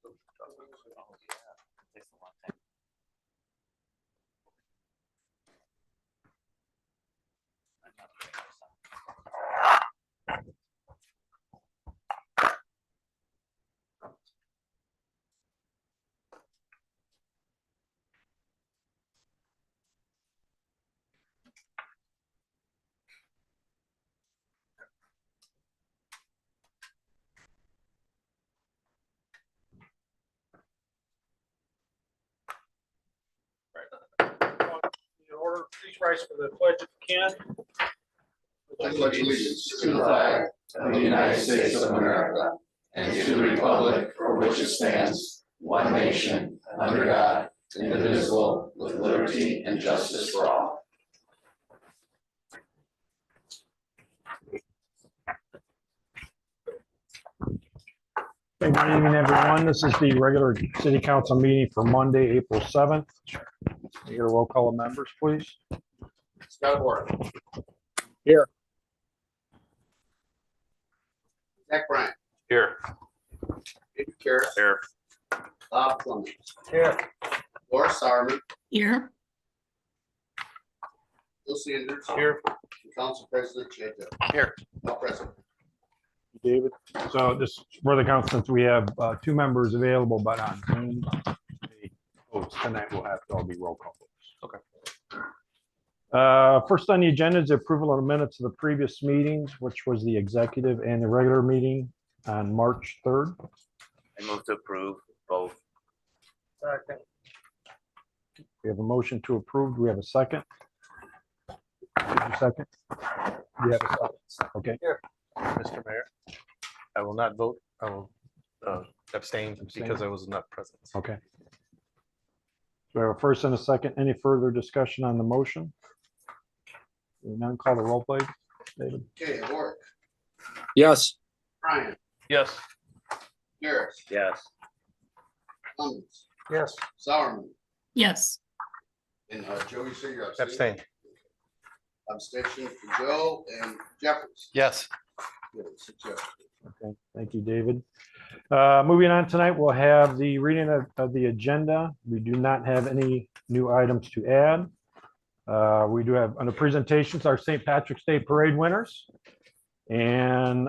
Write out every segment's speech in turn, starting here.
Takes a long time. In order, please rise for the pledge if you can. I pledge allegiance to the flag of the United States of America and to the republic for which it stands, one nation, under God, indivisible, with liberty and justice for all. Good evening, everyone. This is the regular city council meeting for Monday, April 7th. Your roll call of members, please. Scott Ward. Here. Zach Bryant. Here. David Karras. Here. Bob Clemens. Here. Laura Sarman. Here. Bill Sanders. Here. And Council President Jacob. Here. All present. David. So just for the council, since we have two members available, but on Zoom, the votes tonight will have to all be roll call votes. Okay. First on the agenda is the approval of the minutes of the previous meetings, which was the executive and the regular meeting on March 3rd. I move to approve both. We have a motion to approve. Do we have a second? Did you second? You have a second. Okay. Mr. Mayor, I will not vote. I will abstain because I was not present. Okay. So we have a first and a second. Any further discussion on the motion? Hearing none, call the roll, please. David? Okay, Ward. Yes. Bryant. Yes. Karras. Yes. Clemens. Yes. Sarman. Yes. And Joe, you say you're abstaining? Abstain. Abstention for Joe and Jeffries. Yes. Good, 6-0. Okay, thank you, David. Moving on tonight, we'll have the reading of the agenda. We do not have any new items to add. We do have under presentations, our St. Patrick's Day Parade winners. And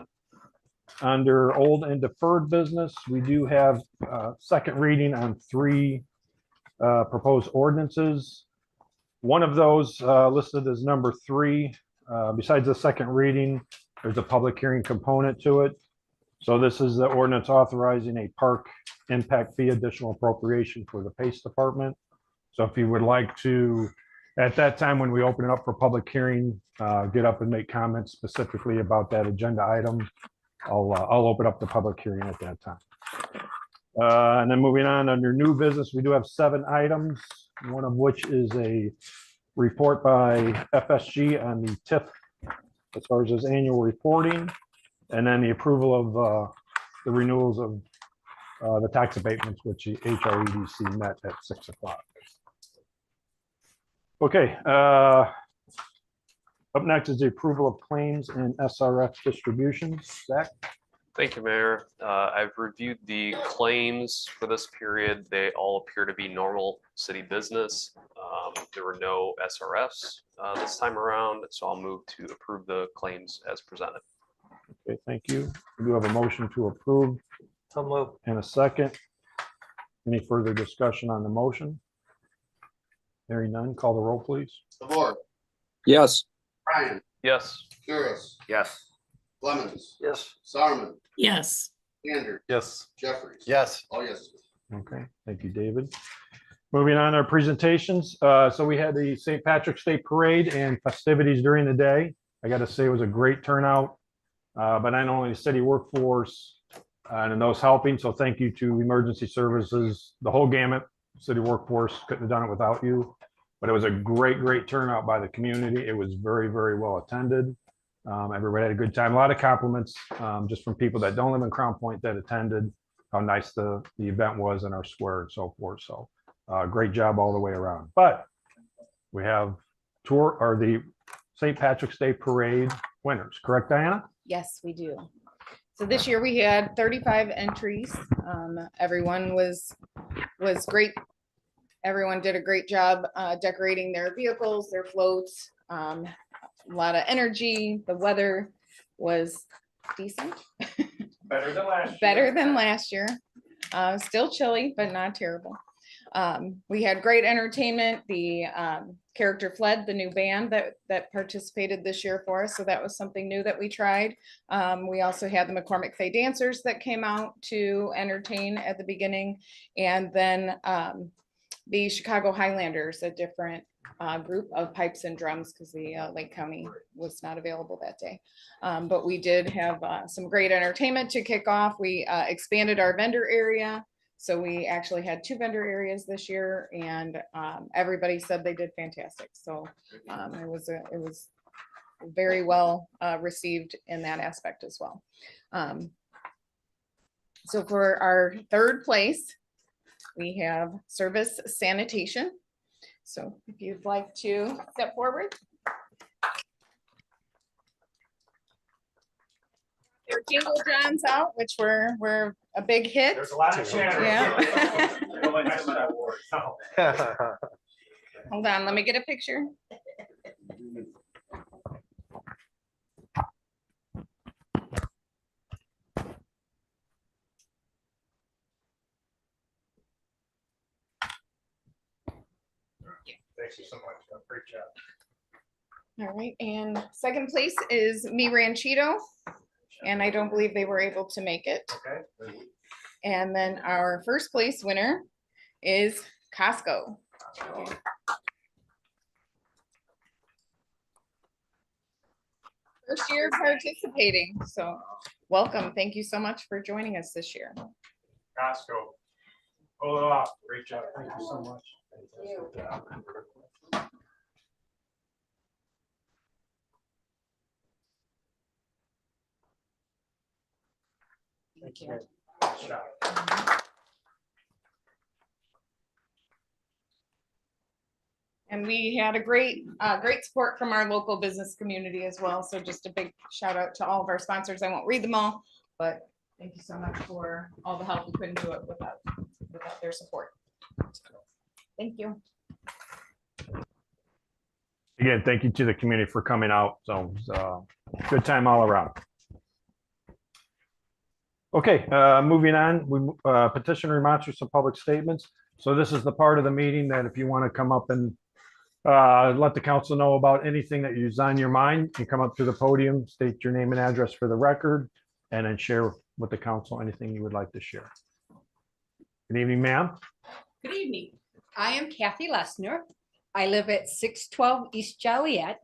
under old and deferred business, we do have second reading on 3 proposed ordinances. One of those listed as number 3. Besides the second reading, there's a public hearing component to it. So this is the ordinance authorizing a park impact fee additional appropriation for the Pace Department. So if you would like to, at that time when we open it up for public hearing, get up and make comments specifically about that agenda item, I'll open up the public hearing at that time. And then moving on under new business, we do have 7 items, one of which is a report by FSG on the TIF as far as his annual reporting, and then the approval of the renewals of the tax abatements, which the HREDC met at 6 o'clock. Okay, up next is the approval of claims and SRF distributions. Zach? Thank you, Mayor. I've reviewed the claims for this period. They all appear to be normal city business. There were no SRFs this time around, so I'll move to approve the claims as presented. Okay, thank you. We do have a motion to approve. So move. And a second. Any further discussion on the motion? Hearing none, call the roll, please. Ward. Yes. Bryant. Yes. Karras. Yes. Clemens. Yes. Sarman. Yes. Sanders. Yes. Jeffries. Yes. Oh, yes. Okay, thank you, David. Moving on to our presentations. So we had the St. Patrick's Day Parade and festivities during the day. I got to say it was a great turnout, but not only the city workforce and those helping. So thank you to emergency services, the whole gamut. City workforce couldn't have done it without you. But it was a great turnout by the community. It was very well attended. Everybody had a good time. A lot of compliments just from people that don't live in Crown Point that attended, how nice the event was in our square and so forth. So great job all the way around. But we have the St. Patrick's Day Parade winners, correct, Diana? Yes, we do. So this year we had 35 entries. Everyone was great. Everyone did a great job decorating their vehicles, their floats. A lot of energy. The weather was decent. Better than last year. Better than last year. Still chilly, but not terrible. We had great entertainment. The Character Fled, the new band that participated this year for us. So that was something new that we tried. We also had the McCormick Fay Dancers that came out to entertain at the beginning. And then the Chicago Highlanders, a different group of pipes and drums because the Lake County was not available that day. But we did have some great entertainment to kick off. We expanded our vendor area. So we actually had 2 vendor areas this year, and everybody said they did fantastic. So it was very well received in that aspect as well. So for our 3rd place, we have Service Sanitation. So if you'd like to step forward. Their Jingle Johns out, which were a big hit. There's a lot of chatter. Yeah. Hold on, let me get a picture. Thank you so much. Great job. All right, and 2nd place is Mi Ranchito, and I don't believe they were able to make it. Okay. And then our 1st place winner is Costco. First year participating, so welcome. Thank you so much for joining us this year. Costco. Pull it off. Great job. Thank you so much. Thank you. Good job. And we had a great support from our local business community as well. So just a big shout out to all of our sponsors. I won't read them all, but thank you so much for all the help. We couldn't do it without their support. Thank you. Again, thank you to the community for coming out. So it was a good time all around. Okay, moving on, we petition remonstrance and public statements. So this is the part of the meeting that if you want to come up and let the council know about anything that is on your mind, you come up to the podium, state your name and address for the record, and then share with the council anything you would like to share. Good evening, ma'am. Good evening. I am Kathy Lessner. I live at 612 East Joliet,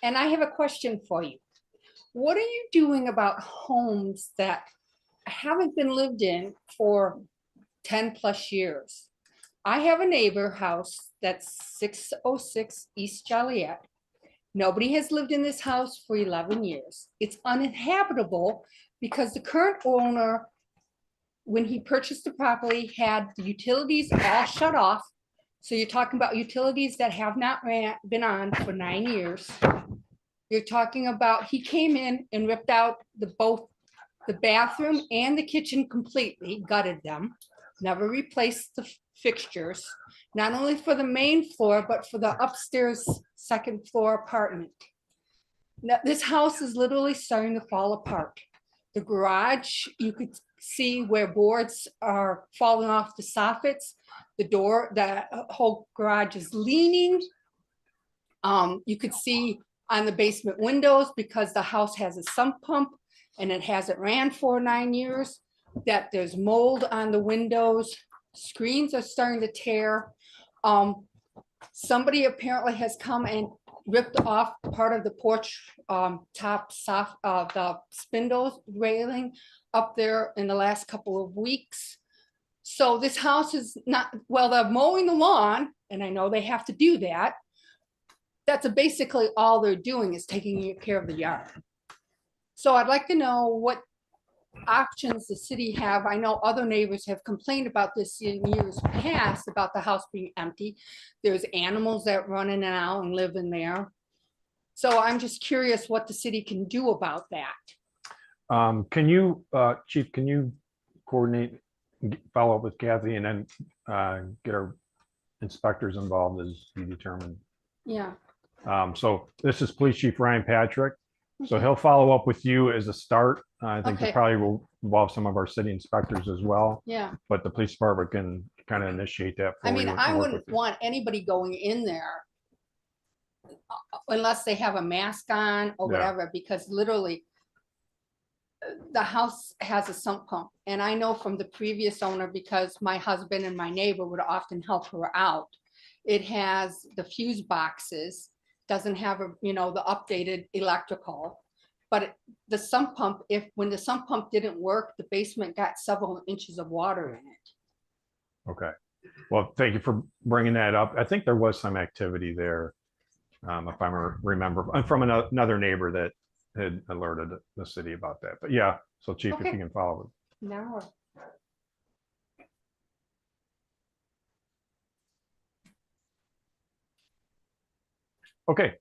and I have a question for you. What are you doing about homes that haven't been lived in for 10 plus years? I have a neighbor house that's 606 East Joliet. Nobody has lived in this house for 11 years. It's uninhabitable because the current owner, when he purchased the property, had the utilities all shut off. So you're talking about utilities that have not been on for 9 years. You're talking about, he came in and ripped out both the bathroom and the kitchen completely, gutted them, never replaced the fixtures, not only for the main floor, but for the upstairs 2nd floor apartment. Now, this house is literally starting to fall apart. The garage, you could see where boards are falling off the soffits. The door, the whole garage is leaning. You could see on the basement windows, because the house has a sump pump and it hasn't ran for 9 years, that there's mold on the windows. Screens are starting to tear. Somebody apparently has come and ripped off part of the porch top soft the spindles railing up there in the last couple of weeks. So this house is not, well, they're mowing the lawn, and I know they have to do that. That's basically all they're doing, is taking care of the yard. So I'd like to know what options the city have. I know other neighbors have complained about this in years past, about the house being empty. There's animals that run in and out and live in there. So I'm just curious what the city can do about that. Can you, Chief, can you coordinate, follow up with Kathy and then get our inspectors involved as you determine? Yeah. So this is Police Chief Ryan Patrick. So he'll follow up with you as a start. I think Okay. it probably will involve some of our city inspectors as well, Yeah. but the police department can kind of initiate that for I you. mean, and I work wouldn't with you. want anybody going in there unless they have a mask on or Yeah. whatever, because literally the house has a sump pump. And I know from the previous owner, because my husband and my neighbor would often help her out. It has the fuse boxes, doesn't have the updated electrical. But the sump pump, when the sump pump didn't work, the basement got several inches of water in it. Okay. Well, thank you for bringing that up. I think there was some activity there, if I remember, from another neighbor that had alerted the city about that. But yeah, so Chief, if Okay. you can follow. Now, Okay,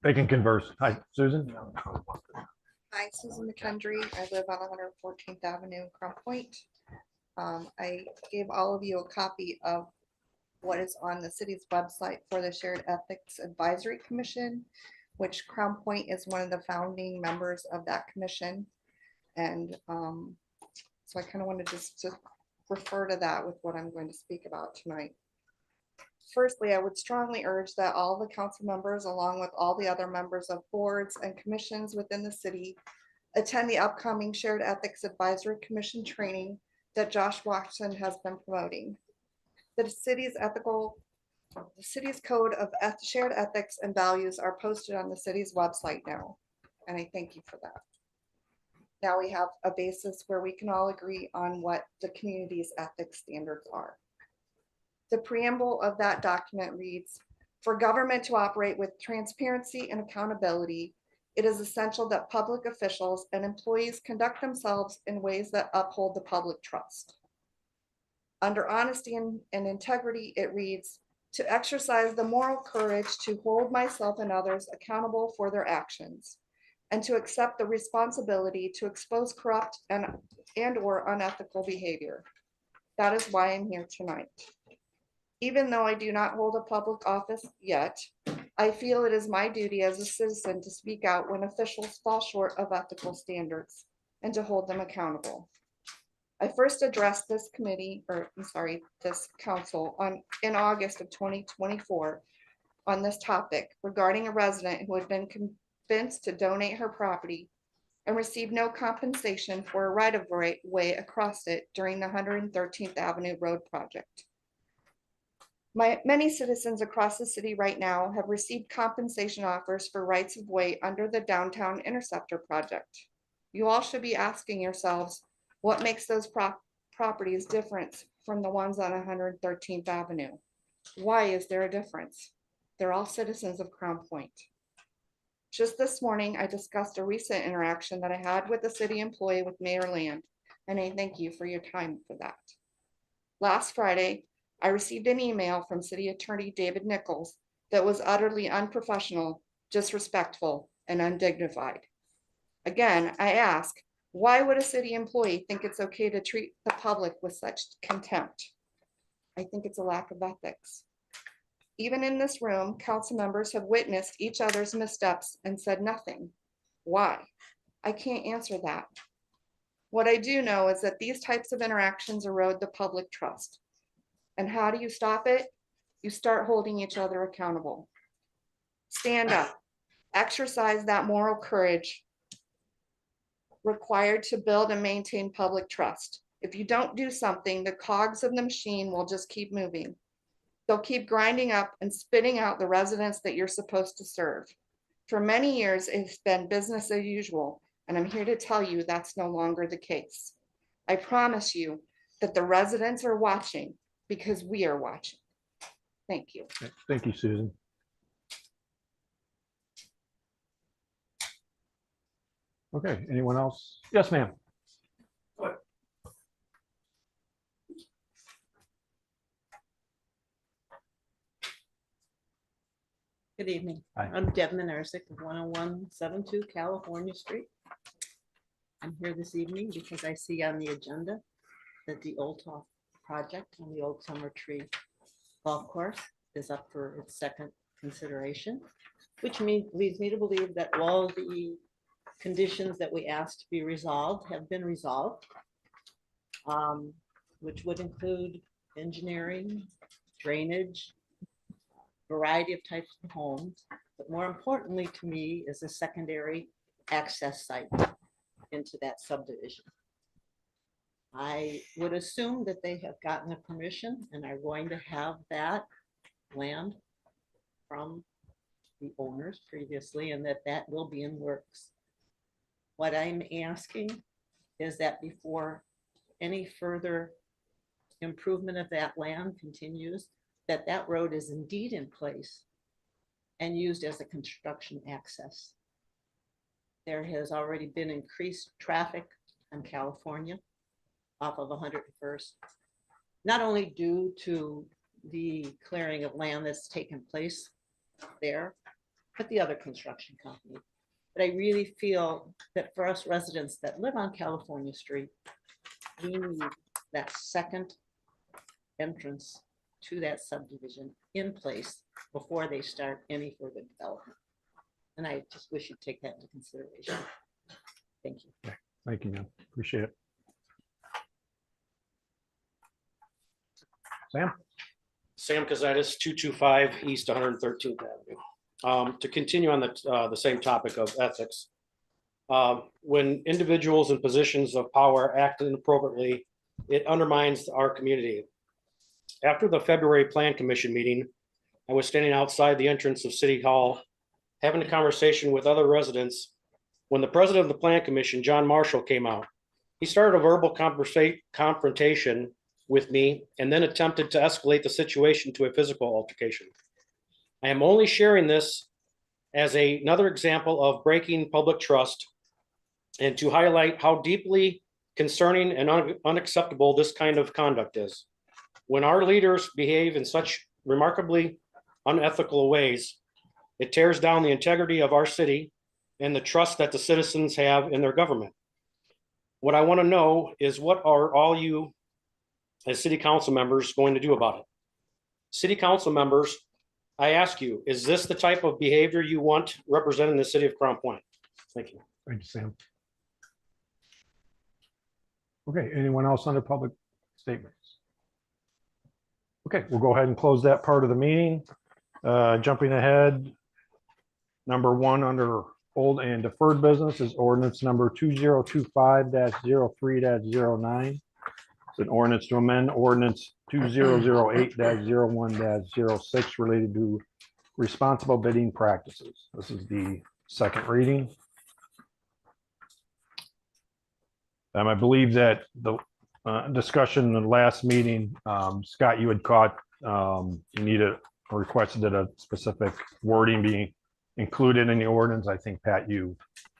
they can converse. Hi, Susan. Hi, Susan McKendry. I live on 114th Avenue, Crown Point. I gave all of you a copy of what is on the city's website for the Shared Ethics Advisory Commission, which Crown Point is one of the founding members of that commission. And so I kind of wanted just to refer to that with what I'm going to speak about tonight. Firstly, I would strongly urge that all the council members, along with all the other members of boards and commissions within the city, attend the upcoming Shared Ethics Advisory Commission training that Josh Watson has been promoting. The city's code of shared ethics and values are posted on the city's website now, and I thank you for that. Now we have a basis where we can all agree on what the community's ethics standards are. The preamble of that document reads, "For government to operate with transparency and accountability, it is essential that public officials and employees conduct themselves in ways that uphold the public trust. Under honesty and integrity," it reads, "to exercise the moral courage to hold myself and others accountable for their actions, and to accept the responsibility to expose corrupt and or unethical behavior. That is why I'm here tonight. Even though I do not hold a public office yet, I feel it is my duty as a citizen to speak out when officials fall short of ethical standards and to hold them accountable. I first addressed this council in August of 2024 on this topic regarding a resident who had been convinced to donate her property and received no compensation for a right-of-way across it during the 113th Avenue Road project. Many citizens across the city right now have received compensation offers for rights of way under the Downtown Interceptor project. You all should be asking yourselves, what makes those properties different from the ones on 113th Avenue? Why is there a difference? They're all citizens of Crown Point. Just this morning, I discussed a recent interaction that I had with a city employee with Mayor Land, and I thank you for your time for that. Last Friday, I received an email from City Attorney David Nichols that was utterly unprofessional, disrespectful, and undignified. Again, I ask, why would a city employee think it's okay to treat the public with such contempt? I think it's a lack of ethics. Even in this room, council members have witnessed each other's missteps and said nothing. Why? I can't answer that. What I do know is that these types of interactions erode the public trust. And how do you stop it? You start holding each other accountable. Stand up, exercise that moral courage required to build and maintain public trust. If you don't do something, the cogs of the machine will just keep moving. They'll keep grinding up and spitting out the residents that you're supposed to serve. For many years, it's been business as usual, and I'm here to tell you that's no longer the case. I promise you that the residents are watching because we are watching. Thank you. Thank you, Susan. Okay, anyone else? Yes, ma'am. Good evening. Hi. I'm Deb Minerzik of 10172 California Street. I'm here this evening because I see on the agenda that the Old Top project on the Old Summer Tree Golf Course is up for its second consideration, which leads me to believe that all the conditions that we asked to be resolved have been resolved, which would include engineering, drainage, variety of types of homes, but more importantly to me is a secondary access site into that subdivision. I would assume that they have gotten a permission and are going to have that land from the owners previously, and that will be in works. What I'm asking is that before any further improvement of that land continues, that road is indeed in place and used as a construction access. There has already been increased traffic on California off of 101st, not only due to the clearing of land that's taken place there, but the other construction company. But I really feel that for us residents that live on California Street, we need that second entrance to that subdivision in place before they start any further development. And I just wish you'd take that into consideration. Thank you. Thank you, man. Appreciate it. Sam? Sam Kazitis, 225 East 113th Avenue. To continue on the same topic of ethics, when individuals in positions of power act inappropriately, it undermines our community. After the February Plan Commission meeting, I was standing outside the entrance of City Hall, having a conversation with other residents, when the president of the Plan Commission, John Marshall, came out. He started a verbal confrontation with me and then attempted to escalate the situation to a physical altercation. I am only sharing this as another example of breaking public trust and to highlight how deeply concerning and unacceptable this kind of conduct is. When our leaders behave in such remarkably unethical ways, it tears down the integrity of our city and the trust that the citizens have in their government. What I want to know is, what are all you as city council members going to do about it? City council members, I ask you, is this the type of behavior you want representing the city of Crown Point? Thank you. Thank you, Sam. Okay, anyone else under public statements? Okay, we'll go ahead and close that part of the meeting. Jumping ahead, number 1 under old and deferred business is ordinance number 2025-03-09. It's an ordinance to amend ordinance 2008-01-06 related to responsible bidding practices. This is the second reading. I believe that the discussion in the last meeting, Scott, you had caught, you needed or requested that a specific wording be included in the ordinance. I think, Pat, you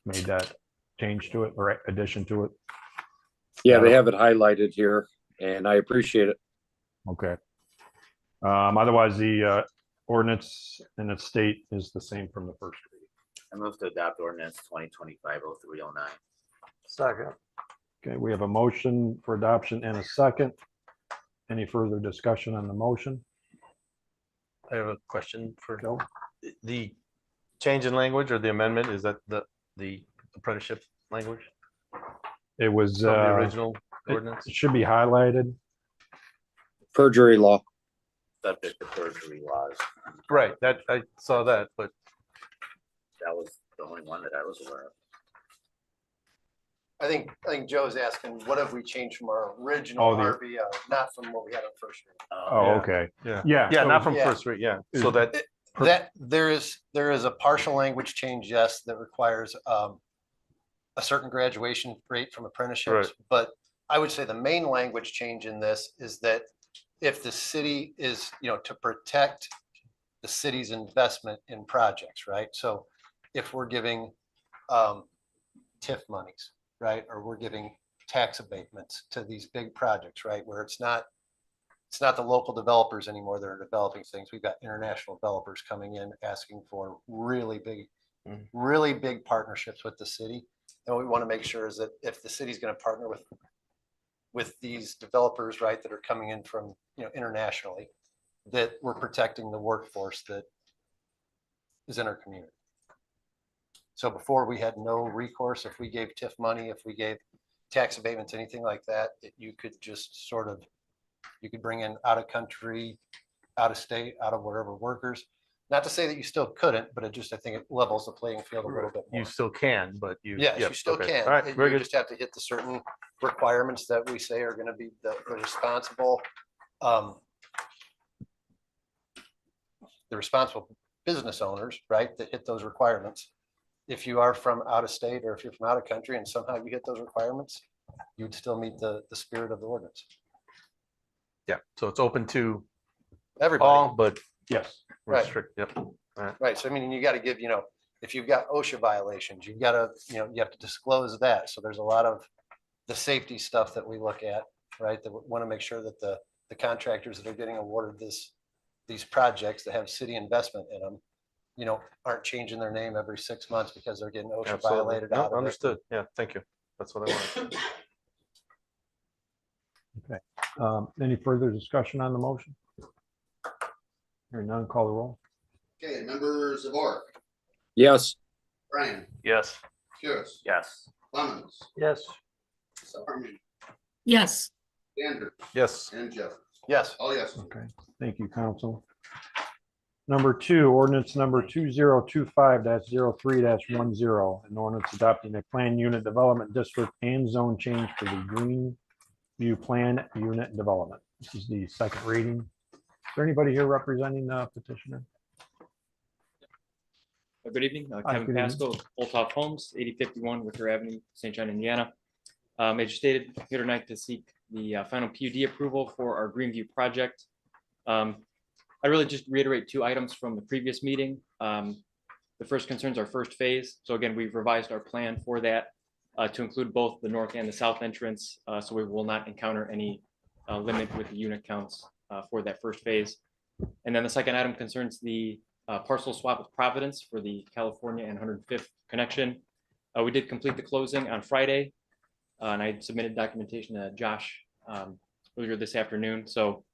made that change to it or addition to it. Yeah, they have it highlighted here and I appreciate it. Okay. Otherwise, the ordinance in its state is the same from the first reading. I move to adopt ordinance 2025-03-09. Second. Okay, we have a motion for adoption and a second. Any further discussion on the motion? I have a question for Joe? the change in language or the amendment. Is that the apprenticeship language It was, from the original it ordinance? should be highlighted. Perjury law. Subject to perjury laws. Right, that I saw that, but That was the only one that I was aware of. I think Joe's asking, what have we changed from our original Oh, the- RVO, not from what we had on first reading? Oh, Yeah. okay. yeah, Yeah. yeah, so- not from Yeah. first read. Yeah, so that That there is a partial language change, yes, that requires a certain graduation rate from apprenticeships. Right. But I would say the main language change in this is that if the city is, to protect the city's investment in projects, right? So if we're giving TIF monies, right, or we're giving tax abatements to these big projects, right, where it's not the local developers anymore that are developing things. We've got international developers coming in asking for really big partnerships with the city. And what we want to make sure is that if the city's going to partner with these developers, right, that are coming in from, internationally, that we're protecting the workforce that is in our community. So before we had no recourse, if we gave TIF money, if we gave tax abatements, anything like that, you could just sort of, you could bring in out of country, out of state, out of wherever workers. Not to say that you still couldn't, but I think it levels the playing field a little bit more. You still can, but you. Yes, yep, you still okay. can. All right, very You good. just have to hit the certain requirements that we say are gonna be the responsible, the responsible business owners, right, that hit those requirements. If you are from out of state or if you're from out of country and somehow you hit those requirements, you'd still meet the spirit of the ordinance. Yeah, so it's open to Everybody, all, but Yes. Right. restrict, yep. right? So I mean, you gotta give, if you've got OSHA violations, you've gotta, you have to disclose that. So there's a lot of the safety stuff that we look at, right? That we want to make sure that the contractors that are getting awarded these projects that have city investment in them, aren't changing their name every 6 months because they're getting OSHA Absolutely. violated No, out of it. understood. Yeah, thank you. That's what I wanted. Any further discussion on the motion? Hearing none, call the roll. Okay, members of Orc, Yes. Brian, Yes. Curious, Yes. Clemens, Yes. Harmon, yes, Andrew, Yes, and Jeff. Yes, Oh, yes. Okay, thank you, council. Number two, ordinance number 2025-03-10, an ordinance adopting a plan unit development district and zone change for the Greenview Plan Unit Development. This is the second reading. Is there anybody here representing the petitioner? Good evening, Hi, Kevin good evening. Pasco, Old Top Homes, 8051 Wicker Avenue, St. John, Indiana. As you stated, here tonight to seek the final PUD approval for our Greenview project. I really just reiterate 2 items from the previous meeting. The first concerns our first phase. So again, we've revised our plan for that to include both the north and the south entrance. So we will not encounter any limit with the unit counts for that first phase. And then the second item concerns the parcel swap with Providence for the California and 105th connection. We did complete the closing on Friday, and I submitted documentation to Josh earlier this afternoon. So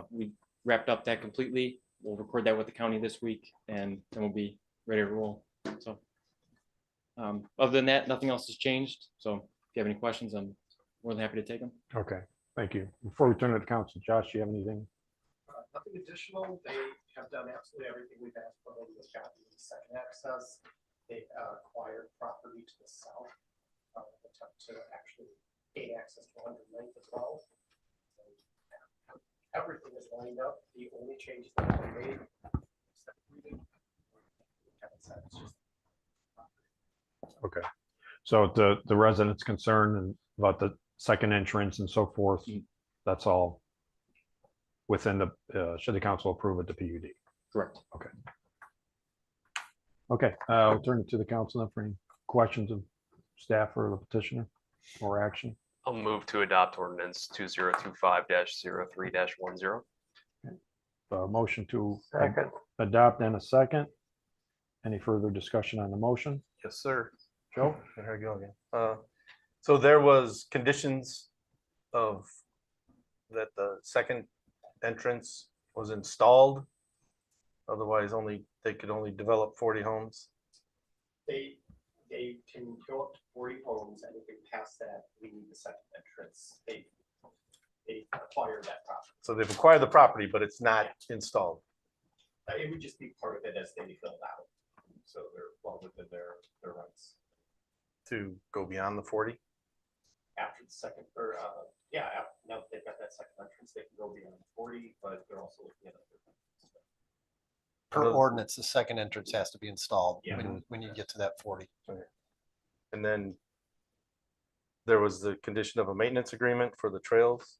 we wrapped up that completely. We'll record that with the county this week, and then we'll be ready to roll. So other than that, nothing else has changed. So if you have any questions, I'm more than happy to take them. Okay, thank you. Before we turn to the council, Josh, do you have anything? Nothing additional. They have done absolutely everything we've asked for. They've got the second access. They acquired property to the south. Attempt to actually gain access to 109th as well. So, everything is lined up. The only changes that have been made. Okay, so the residents concerned and about the second entrance and so forth, that's all within the, should the council approve of the PUD? Correct. Okay. Okay, I'll turn it to the council then for any questions of staff or the petitioner or action. I'll move to adopt ordinance 2025-03-10. Motion to adopt and a second. Any further discussion on the motion? yes, sir. Joe? Here we go again. So there was conditions of that the second entrance was installed. Otherwise, they could only develop 40 homes. They can go up to 40 homes, and if they pass that, we need the second entrance. They acquire that property. So they've acquired the property, but it's not installed. It would just be part of it as they fill out. So they're well within their rights. To go beyond the 40. After the second, now that they've got that second entrance, they can go beyond 40, but they're also looking at per ordinance, the second entrance has to be installed Yeah. when you get to that 40. And then there was the condition of a maintenance agreement for the trails.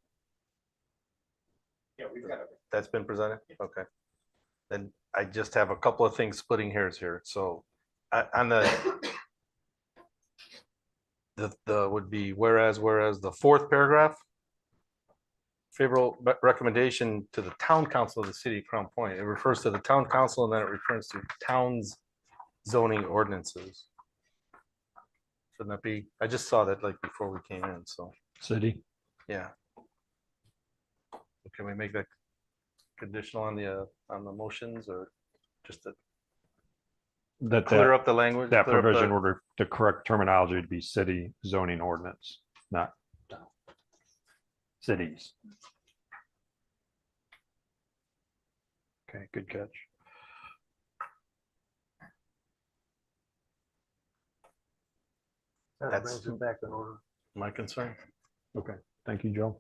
Yeah, we've got everything. That's been presented? Okay. Then I just have a couple of things splitting hairs here. So on the would be whereas the 4th paragraph, favorable recommendation to the town council of the city of Crown Point. It refers to the town council and then it refers to town's zoning ordinances. Shouldn't that be, I just saw that like before we came in, so, City. yeah. Can we make that conditional on the motions or just to That, clear that, up the language? that clear up the- provision order, the correct terminology to be city zoning ordinance, not cities. Okay, good catch. That's back in order. My concern. Okay, thank you, Joe.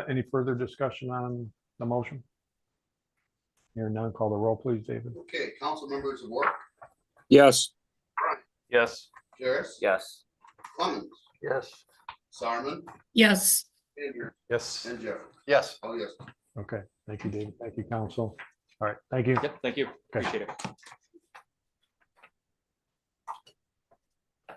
Any further discussion on the motion? Hearing none, call the roll, please, David. Okay, council members of work, Yes. Yes. Harris, Yes. Clemens, Yes. Sarman, yes, Andrews, Yes. and Jeffrey. Yes. Oh, yes. Okay, thank you, David. Thank you, council. All right, thank you. Yep, thank you. Appreciate it.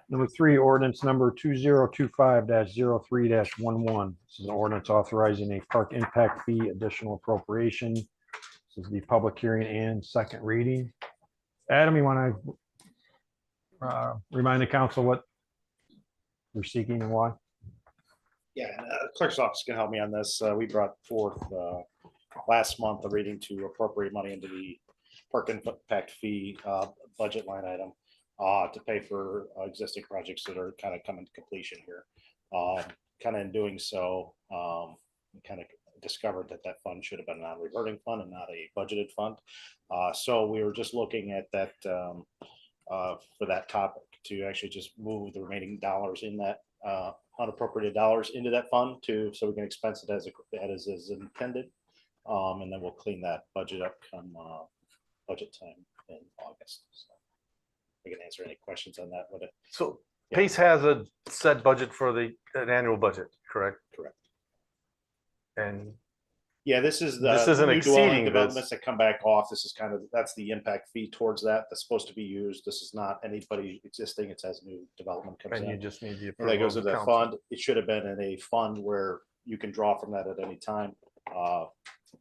Number 3, ordinance number 2025-03-11. This is an ordinance authorizing a park impact fee additional appropriation. This is the public hearing and second reading. Adam, you want to remind the council what you're seeking and why? Yeah, and, clerk's office can help me on this. We brought forth last month a reading to appropriate money into the park impact fee budget line item to pay for existing projects that are kind of coming to completion here. Kind of in doing so, we kind of discovered that that fund should have been a non-reverting fund and not a budgeted fund. So we were just looking at that for that topic to actually just move the remaining dollars in that unappropriated dollars into that fund so we can expense it as intended. And then we'll clean that budget up come budget time in August. So we can answer any questions on that. So Yeah. Pace has a set budget for an annual budget, correct? Correct. And Yeah, this is the This isn't new dwelling exceeding this. developments that come back off. This is kind of, that's the impact fee towards that's supposed to be used. This is not anybody existing. It's as new development comes and you in. just need the And that approval goes of to the that council. fund. It should have been in a fund where you can draw from that at any time.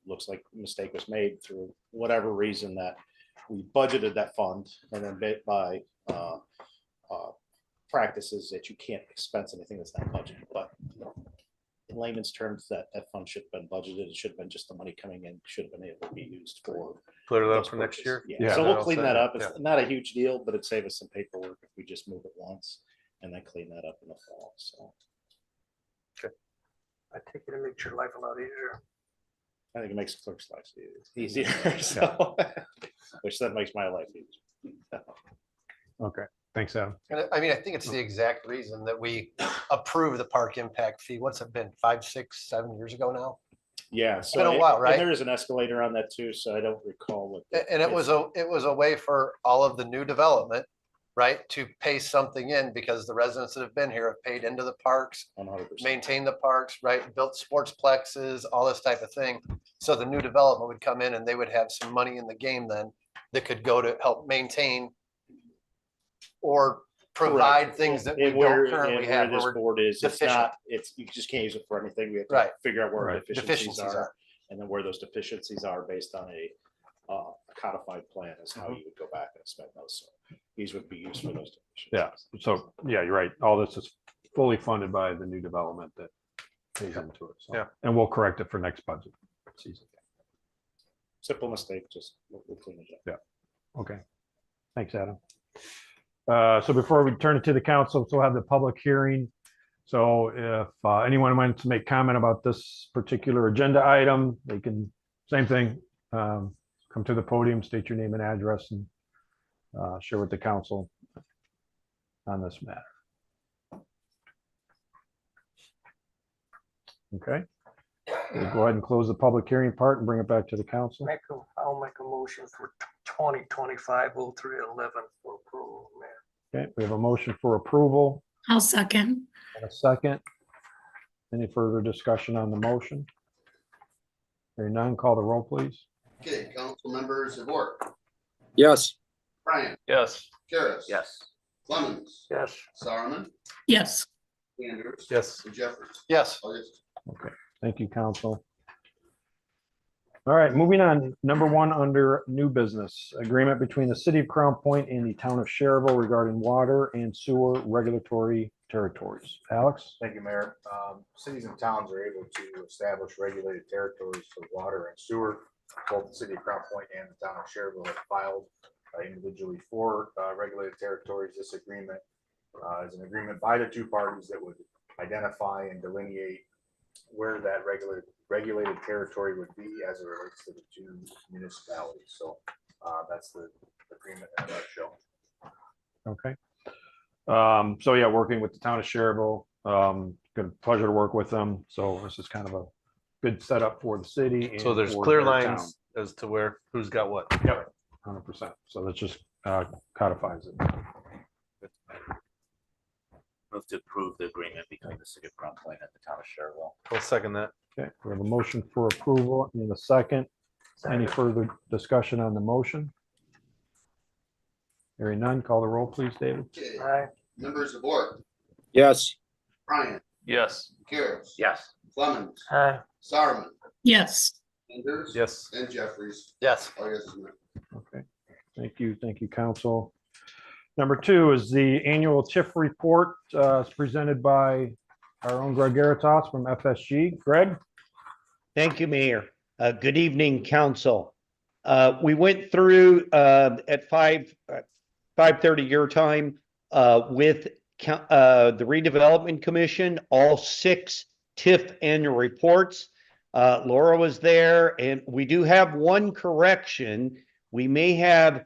Looks like a mistake was made through whatever reason that we budgeted that fund and then by practices that you can't expense anything that's not budgeted. But in layman's terms, that fund should have been budgeted. It should have been just the money coming in, should have been able to be used for. Clear it up those for next year. purposes. Yeah. So That'll we'll clean set that it, up. It's yeah. not a huge deal, but it'd save us some paperwork if we just move it once and then clean that up in the fall. So I take it to make your life a lot easier. I think it makes the clerk's life easier. So, which that makes my life easier. Okay, thanks, Adam. And I mean, I think it's the exact reason that we approve the park impact fee. What's it been, 5, 6, 7 years ago now? Yeah. So been a while, and right? there is an escalator on that too, so I don't recall what. And it was a way for all of the new development, right, to pay something in because the residents that have been here have paid into the parks, 100%. maintained the parks, right, built sports plexes, all this type of thing. So the new development would come in and they would have some money in the game then that could go to help maintain or provide things that we And where- don't currently and where have. where This we're board is, it's deficient. not, you just can't use it for anything. We have to Right. figure out where our Right. deficiencies Deficiencies are. are. And then where those deficiencies are based on a codified plan is how Mm-hmm. you would go back and spend those. So these would be used for those deficiencies. Yeah, so, yeah, you're right. All this is fully funded by the new development that pays into it. So, Yeah. and we'll correct it for next budget season. Simple mistake, just we'll clean it up. Okay, thanks, Adam. So before we turn it to the council, we'll have the public hearing. So if anyone wants to make comment about this particular agenda item, they can, same thing, come to the podium, state your name and address, and share with the council on this matter. Okay, we'll go ahead and close the public hearing part and bring it back to the council. I'll make a motion for 2025-03-11 for approval, Mayor. Okay, we have a motion for approval I'll second, and a second. Any further discussion on the motion? Hearing none, call the roll, please. Okay, council members of work, Yes. Brian, Yes. Harris. Yes. Clemens, Yes. Sarman, yes, Andrews. Yes. And Jeffrey. Yes. Oh, yes. Okay, thank you, council. All right, moving on. Number one under new business, agreement between the city of Crown Point and the town of Sherrville regarding water and sewer regulatory territories. Alex? Thank you, Mayor. Cities and towns are able to establish regulated territories for water and sewer. Both the city of Crown Point and the town of Sherrville have filed individually for regulated territories. This agreement is an agreement by the two parties that would identify and delineate where that regulated territory would be as it relates to the two municipalities. So that's the agreement in a nutshell. Okay. So yeah, working with the town of Sherrville, good pleasure to work with them. So this is kind of a good setup for the city. And So there's for clear their lines as to where, who's got what. town. Yep, 100%. So that just codifies it. Move to approve the agreement between the city of Crown Point and the town of Sherrville. I'll second that. Okay, we have a motion for approval in a second. Any further discussion on the motion? Hearing none, call the roll, please, David. Okay. Members of the board, Yes. Brian, Yes. Cares, Yes. Clemens, Aye. Sarman, yes, Anders. Yes. And Jeffries. Yes. All yeses, Mayor. Okay, thank you, council. Number two is the annual TIF report. It's presented by our own Greg Garatos from FSG. Greg? Thank you, Mayor. Good evening, council. We went through at 5:30 your time with the redevelopment commission, all 6 TIF annual reports. Laura was there, and we do have one correction. We may have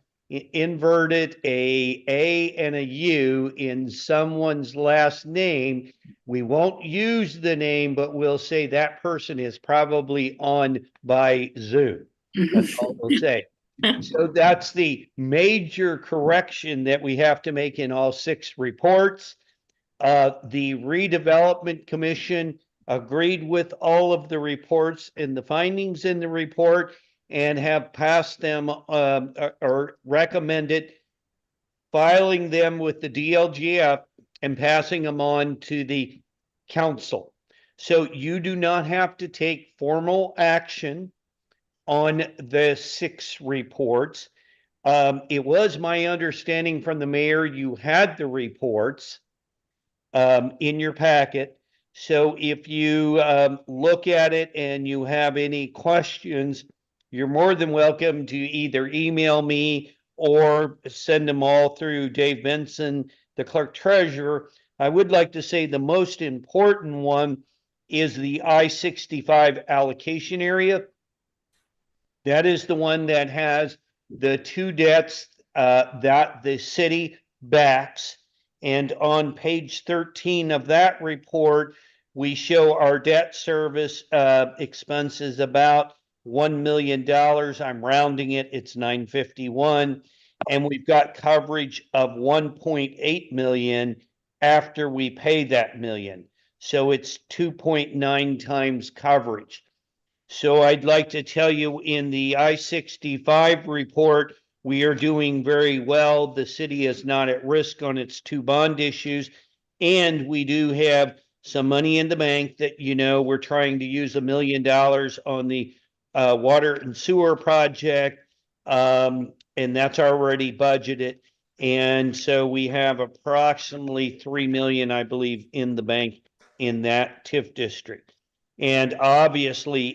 inverted a and a U in someone's last name. We won't use the name, but we'll say that person is probably on by Zoom. That's all we'll say. So that's the major correction that we have to make in all 6 reports. The redevelopment commission agreed with all of the reports and the findings in the report and have passed them or recommended filing them with the DLGF and passing them on to the council. So you do not have to take formal action on the 6 reports. It was my understanding from the mayor, you had the reports in your packet. So if you look at it and you have any questions, you're more than welcome to either email me or send them all through Dave Benson, the clerk treasurer. I would like to say the most important one is the I-65 allocation area. That is the one that has the 2 debts that the city backs. And on page 13 of that report, we show our debt service expenses about $1 million. I'm rounding it, it's 951. And we've got coverage of 1.8 million after we pay that million. So it's 2.9 times coverage. So I'd like to tell you in the I-65 report, we are doing very well. The city is not at risk on its 2 bond issues. And we do have some money in the bank that, you know, we're trying to use $1 million on the water and sewer project. And that's already budgeted. And so we have approximately 3 million, I believe, in the bank in that TIF district. And obviously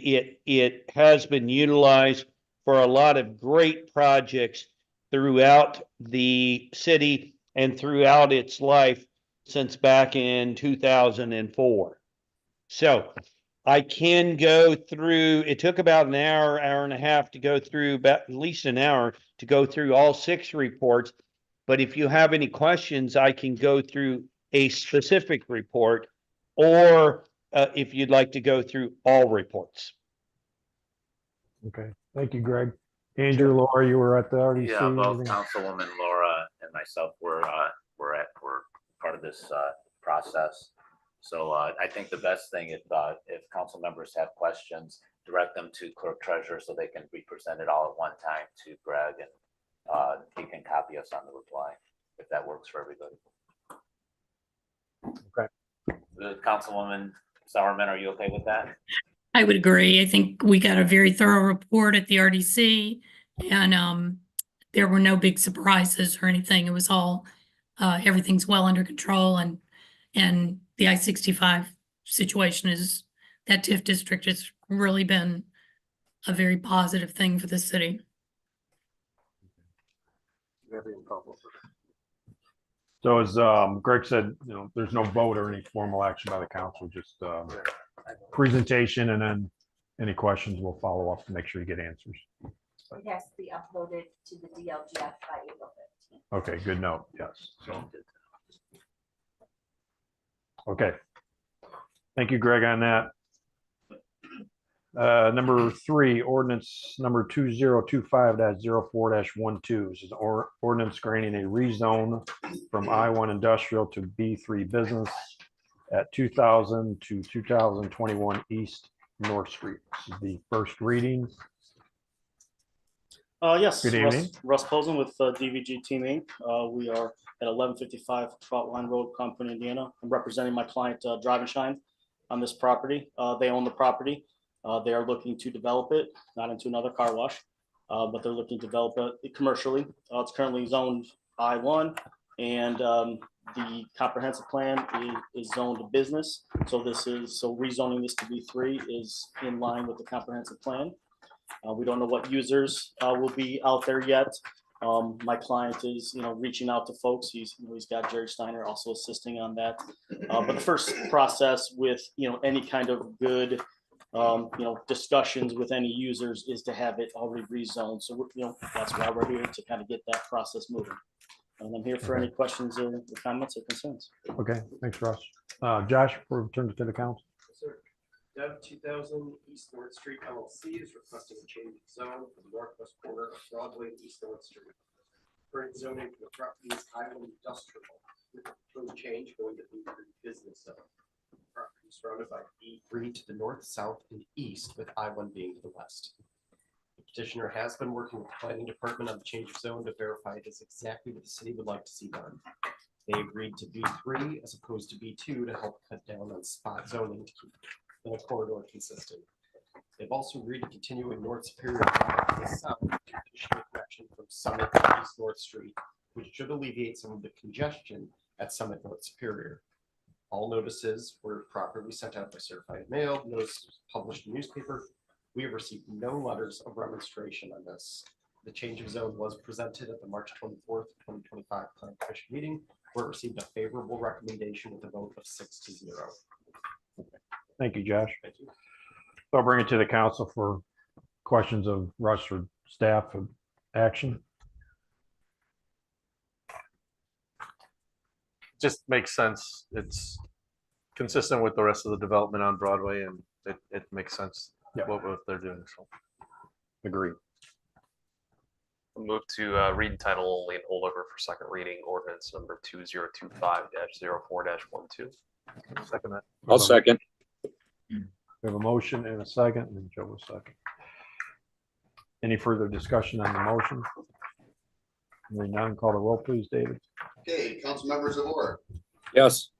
it has been utilized for a lot of great projects throughout the city and throughout its life since back in 2004. So I can go through, it took about an hour, hour and a half to go through, about at least an hour to go through all 6 reports. But if you have any questions, I can go through a specific report, or if you'd like to go through all reports. Okay, thank you, Greg. Andrew, Laura, you were at the RDC. Yeah, both meeting? Councilwoman Laura and myself were part of this process. So I think the best thing if council members have questions, direct them to clerk treasurer so they can be presented all at one time to Greg, and he can copy us on the reply if that works for everybody. Okay. Councilwoman Sauerman, are you okay with that? I would agree. I think we got a very thorough report at the RDC and there were no big surprises or anything. It was all, everything's well under control and the I-65 situation is, that TIF district has really been a very positive thing for the city. So as Greg said, there's no vote or any formal action by the council, just presentation, and then any questions we'll follow up to make sure you get answers. It has to be uploaded to the DLGF by April 15th. Okay, good note, yes. So, okay. Thank you, Greg, on that. Number 3, ordinance number 2025-04-12. This is ordinance granting a rezone from I-1 industrial to B3 business at 2000 to 2021 East North Street. This is the first reading. Yes. Good evening. Russ Posen with DVG Team Inc. We are at 1155 Troutline Road, Concord, Indiana. I'm representing my client, Drive and Shine, on this property. They own the property. They are looking to develop it, not into another car wash, but they're looking to develop it commercially. It's currently zoned I-1, and the comprehensive plan is zoned business. So rezoning this to B3 is in line with the comprehensive plan. We don't know what users will be out there yet. My client is, reaching out to folks. He's got Jerry Steiner also assisting on that. But the first process with, any kind of good, discussions with any users is to have it already rezoned. So, that's why we're here, to kind of get that process moving. And I'm here for any questions or comments or concerns. Okay, thanks, Russ. Josh, we'll return to the council. Dev 2000 East North Street LLC is requesting a change of zone for the northwest corner of Broadway and East North Street. Current zoning for the property is Island Industrial, with the proposed change going to B3 Business Zone. The property is surrounded by B3 to the north, south, and east, with I-1 being to the west. The petitioner has been working with the planning department on the change of zone to verify it is exactly what the city would like to see done. They agreed to B3 as opposed to B2 to help cut down on spot zoning to keep the corridor consistent. They've also agreed to continue in North Superior Drive to the south to additional connection from Summit to East North Street, which should alleviate some of the congestion at Summit North Superior. All notices were properly sent out by certified mail. Notices published in newspaper. We have received no letters of remonstration on this. The change of zone was presented at the March 24th, 2025 Planning Commission meeting, where it received a favorable recommendation with a vote of 6-0. Thank you, Josh. Thank you. So I'll bring it to the council for questions of Russ or staff of action. Just makes sense. It's consistent with the rest of the development on Broadway, and it makes sense what they're doing. So, agree. I'll move to read in title only and hold over for second reading ordinance number 2025-04-12. Second that. I'll second. We have a motion and a second, and Joe will second. Any further discussion on the motion? Hearing none, call the roll, please, David. Okay, council members of order. Yes.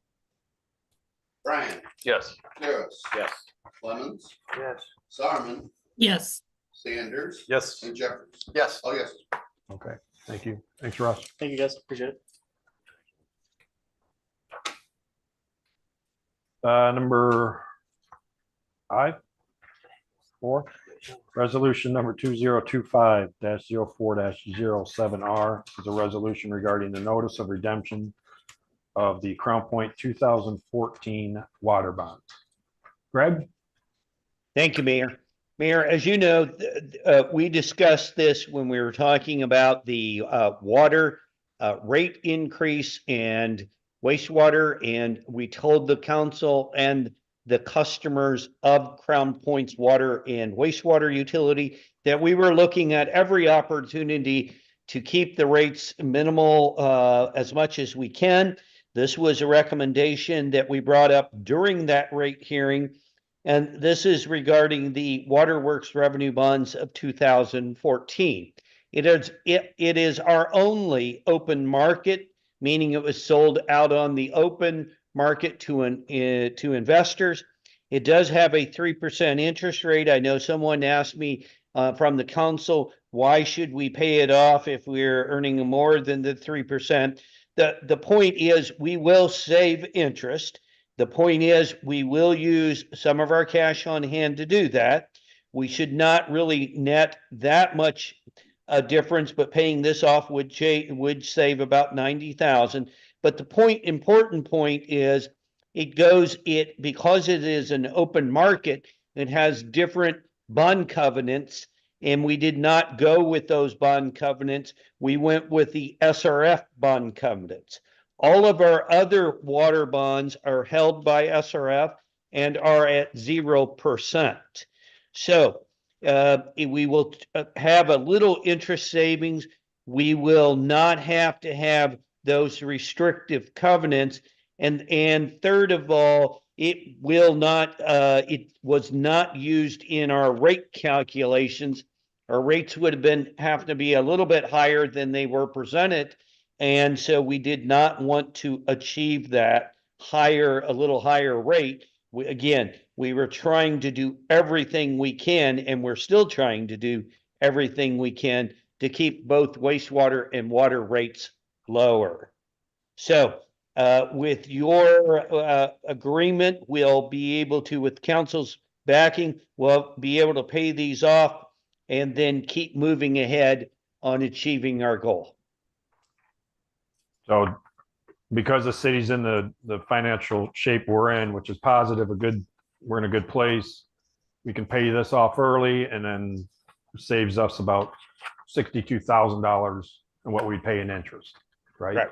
Brian. Yes. Harris. Yes. Clemens. Yes. Sarman. Yes. Sanders. Yes. And Jeffries. Yes. Oh, yes. Okay, thank you. Thanks, Russ. Thank you, guys. Appreciate it. Number 4, resolution number 2025-04-07R is a resolution regarding the notice of redemption of the Crown Point 2014 water bond. Greg? Thank you, Mayor. Mayor, as you know, we discussed this when we were talking about the water rate increase and wastewater, and we told the council and the customers of Crown Point's water and wastewater utility that we were looking at every opportunity to keep the rates minimal as much as we can. This was a recommendation that we brought up during that rate hearing, and this is regarding the Waterworks revenue bonds of 2014. It is our only open market, meaning it was sold out on the open market to investors. It does have a 3% interest rate. I know someone asked me from the council, why should we pay it off if we're earning more than the 3%? The point is we will save interest. The point is we will use some of our cash on hand to do that. We should not really net that much difference, but paying this off would save about 90,000. But the important point is because it is an open market, it has different bond covenants, and we did not go with those bond covenants. We went with the SRF bond covenants. All of our other water bonds are held by SRF and are at 0%. So we will have a little interest savings. We will not have to have those restrictive covenants. And third of all, it was not used in our rate calculations. Our rates would have to be a little bit higher than they were presented. And so we did not want to achieve that a little higher rate. We were trying to do everything we can, and we're still trying to do everything we can to keep both wastewater and water rates lower. So with your agreement, we'll be able to, with council's backing, we'll be able to pay these off and then keep moving ahead on achieving our goal. So because the city's in the financial shape we're in, which is positive, we're in a good place, we can pay this off early and then saves us about $62,000 in what we pay in interest, right? Right.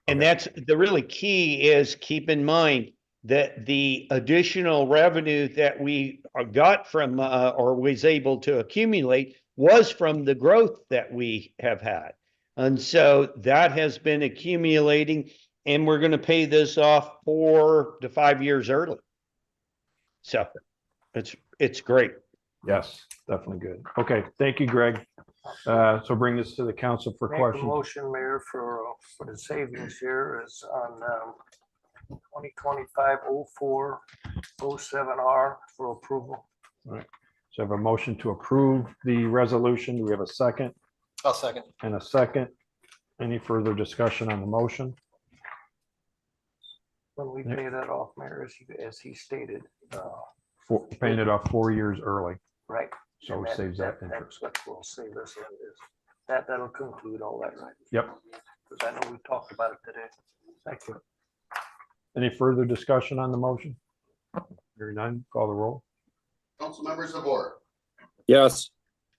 And that's the really key is keep in mind that the additional revenue that we got from or was able to accumulate was from the growth that we have had. And so that has been accumulating, and we're going to pay this off 4 to 5 years early. So it's great. Yes, definitely good. Okay, thank you, Greg. So bring this to the council for Make a questions. motion, Mayor, for the savings here is on 2025-04-07R for approval. All right. So I have a motion to approve the resolution. Do we have a second? I'll second. And a second. Any further discussion on the motion? When we pay that off, Mayor, as he stated. Paying it off 4 years early. Right. So it saves that interest. That's what will save us on this. That'll conclude all that, right? Yep. Because I know we talked about it today. Thank you. Any further discussion on the motion? Hearing none, call the roll. Council members of order. Yes.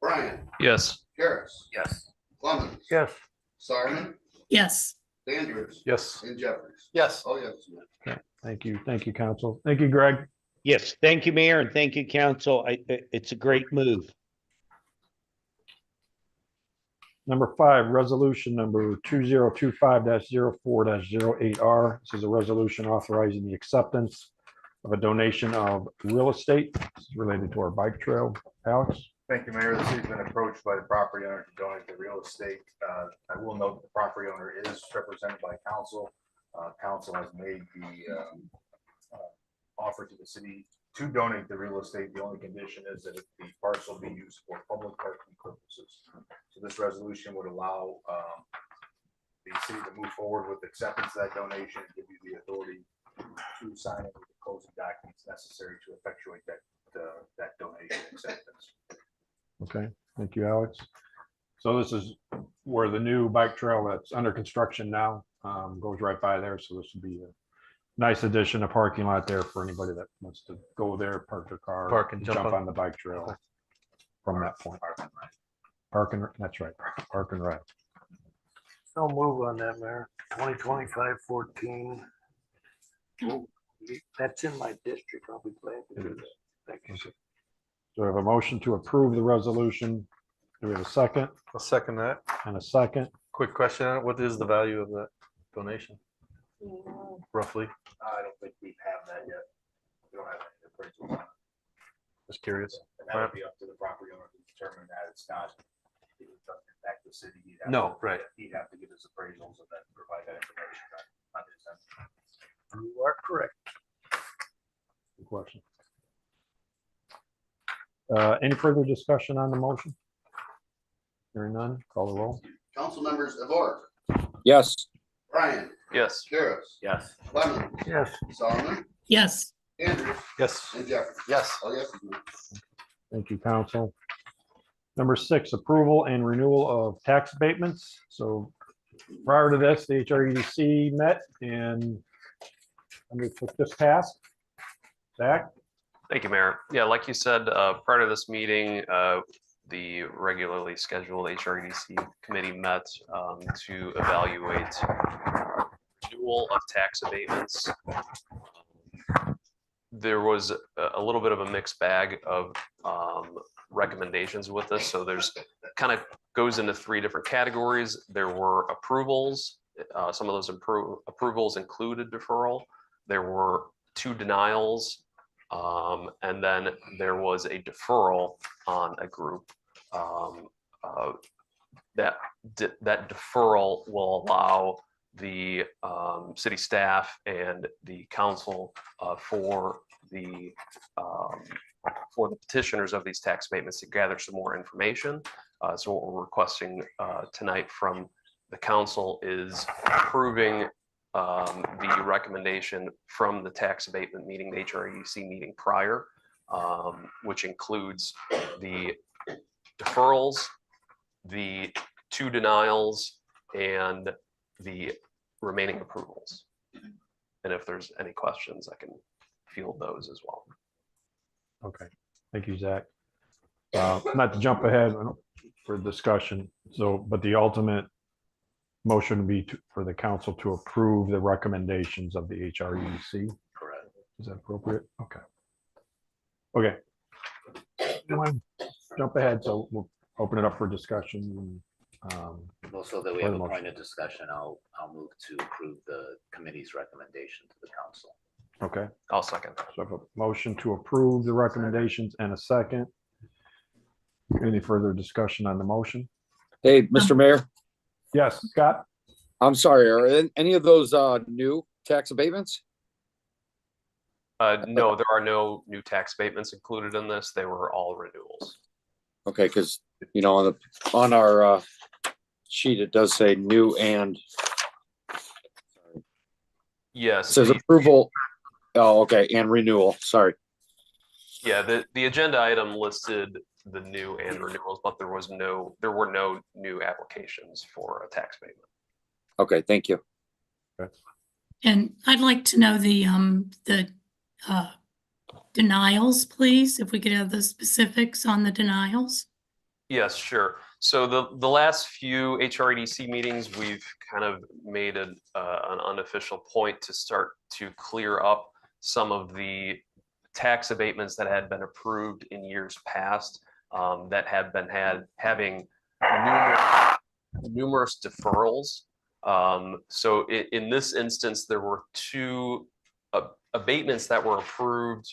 Brian. Yes. Harris. Yes. Clemens. Yes. Simon. Yes. Andrews. Yes. And Jeffries. Yes. Oh, yes. Thank you. Thank you, council. Thank you, Greg. Yes, thank you, Mayor, and thank you, council. It's a great move. Number 5, resolution number 2025-04-08R. This is a resolution authorizing the acceptance of a donation of real estate. This is related to our bike trail. Alex? Thank you, Mayor. The city's been approached by the property owner to donate the real estate. I will note that the property owner is represented by council. Council has made the offer to the city to donate the real estate. The only condition is that the parcel be used for public parking purposes. So this resolution would allow the city to move forward with acceptance of that donation and give you the authority to sign it with the closing documents necessary to effectuate that donation acceptance. Okay, thank you, Alex. So this is where the new bike trail that's under construction now goes right by there. So this would be a nice addition, a parking lot there for anybody that wants to go there, park their car, Park and jump on the bike trail from that point. That's right, park and ride. No move on that, Mayor. 2025-14. That's in my district. I'll be glad to do that. Thank you. Okay. So we have a motion to approve the resolution. Do we have a second? I'll second that. And a second? Quick question on it. What is the value of that donation? Roughly? I don't think we have that yet. We don't have any appraisals on it. Just curious. And that would be up to the property owner to determine that. It's not. It doesn't impact the city. No, right. He'd have to get his appraisals and then provide that information on his end. You are correct. Good question. Any further discussion on the motion? Hearing none, call the roll. Council members Evora, Yes. Brian, Yes. Karas, Yes. Lemon, Yes. Solomon, Yes. Andrews, Yes. and Jeffries. Yes. Oh, yes. Thank you, council. Number 6, approval and renewal of tax abatements. So prior to this, the HREDC met and undertook this task. Zach? Thank you, Mayor. Yeah, like you said, prior to this meeting, the regularly scheduled HREDC committee met to evaluate renewal of tax abatements. There was a little bit of a mixed bag of recommendations with this. So there's kind of goes into 3 different categories. There were approvals. Some of those approvals included deferral. There were 2 denials. And then there was a deferral on a group. That deferral will allow the city staff and the council for the petitioners of these tax abatements to gather some more information. So what we're requesting tonight from the council is approving the recommendation from the tax abatement meeting, the HREDC meeting prior, which includes the deferrals, the 2 denials, and the remaining approvals. And if there's any questions, I can field those as well. Okay, thank you, Zach. Not to jump ahead for discussion, so, but the ultimate motion would be for the council to approve the recommendations of the HREDC. Correct. Is that appropriate? Okay. Okay. You want to jump ahead, so we'll open it up for discussion. Well, so that we for have the a motion. point of discussion, I'll move to approve the committee's recommendation to the council. Okay, I'll second. so I have a motion to approve the recommendations and a second. Any further discussion on the motion? Hey, Mr. Mayor, Yes, Scott? I'm sorry, are any of those new tax abatements? No, there are no new tax abatements included in this. They were all renewals. Okay, because, you know, on our sheet, it does say new and Yes. it says the- approval. Oh, okay, and renewal, sorry. Yeah, the agenda item listed the new and renewals, but there were no new applications for a tax abatement. Okay, thank you. And I'd like to know the denials, please, if we could have the specifics on the denials. Yes, sure. So the last few HREDC meetings, we've kind of made an unofficial point to start to clear up some of the tax abatements that had been approved in years past that have been having numerous deferrals. So in this instance, there were 2 abatements that were approved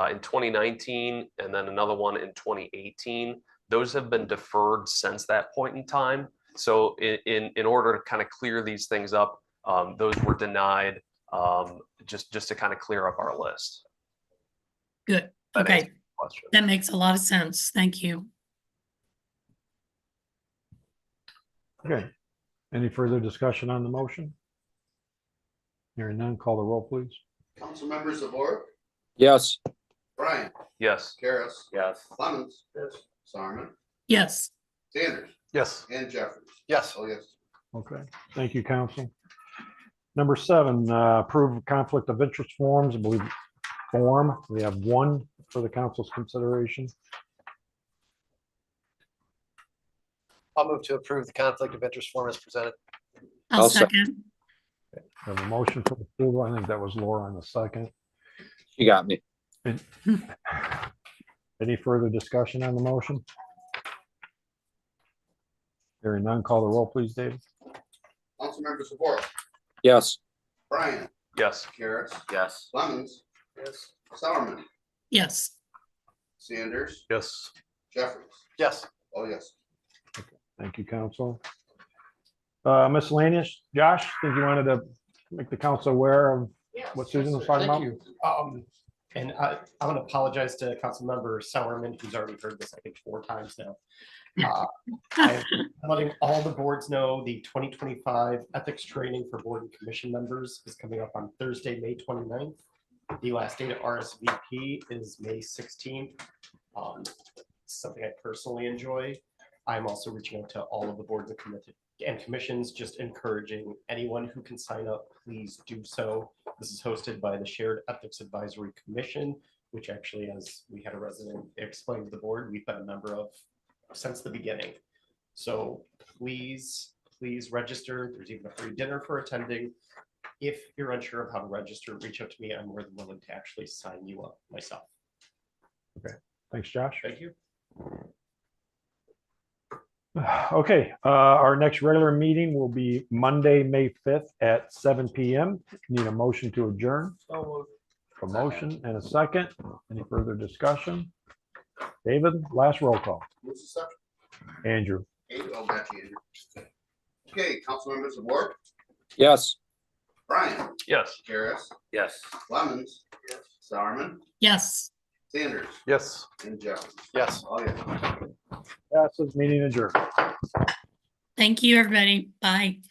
in 2019 and then another one in 2018. Those have been deferred since that point in time. So in order to kind of clear these things up, those were denied just to kind of clear up our list. Good. That answers Okay. your question. That makes a lot of sense. Thank you. Okay. Any further discussion on the motion? Hearing none, call the roll, please. Council members Evora, Yes. Brian, Yes. Karas, Yes. Clemens, Solomon, Yes. Sanders, Yes. and Jeffries. Yes. Oh, yes. Okay, thank you, council. Number 7, approve conflict of interest forms, I believe form. We have 1 for the council's consideration. I'll move to approve the conflict of interest form as presented. I'll I'll sec- second. We have a motion for approval. I think that was Laura on the second. You got me. Any further discussion on the motion? Hearing none, call the roll, please, David. Council members Evora, Yes. Brian, Yes. Karas, Yes. Clemens, Solomon, Yes. Sanders, Yes. Jeffries. Yes. Oh, yes. Thank you, council. Miscellaneous, Josh, think you wanted to make the council aware of what Susan was talking about? Thank you. And I want to apologize to Councilmember Sauerman, who's already heard this, I think, 4 times now. I'm letting all the boards know the 2025 ethics training for board and commission members is coming up on Thursday, May 29th. The last day to RSVP is May 16th. Something I personally enjoy. I'm also reaching out to all of the boards and commissions, just encouraging anyone who can sign up, please do so. This is hosted by the Shared Ethics Advisory Commission, which actually, as we had a resident explain to the board, we've been a member of since the beginning. So please register. There's even a free dinner for attending. If you're unsure of how to register, reach out to me. I'm more than willing to actually sign you up myself. Okay, thanks, Josh. Thank you. Okay, our next regular meeting will be Monday, May 5th at 7 PM. Need a motion to adjourn. A motion and a second. Any further discussion? David, last roll call. What's the second? Andrew. Oh, gotcha, Andrew. Okay, council members of Ward, Yes. Brian, Yes. Karis, Yes. Lemons, Sauerman, Yes. Sanders, Yes. and Jones. Yes. Oh, yeah. Passes, meeting adjourned. Thank you, everybody. Bye.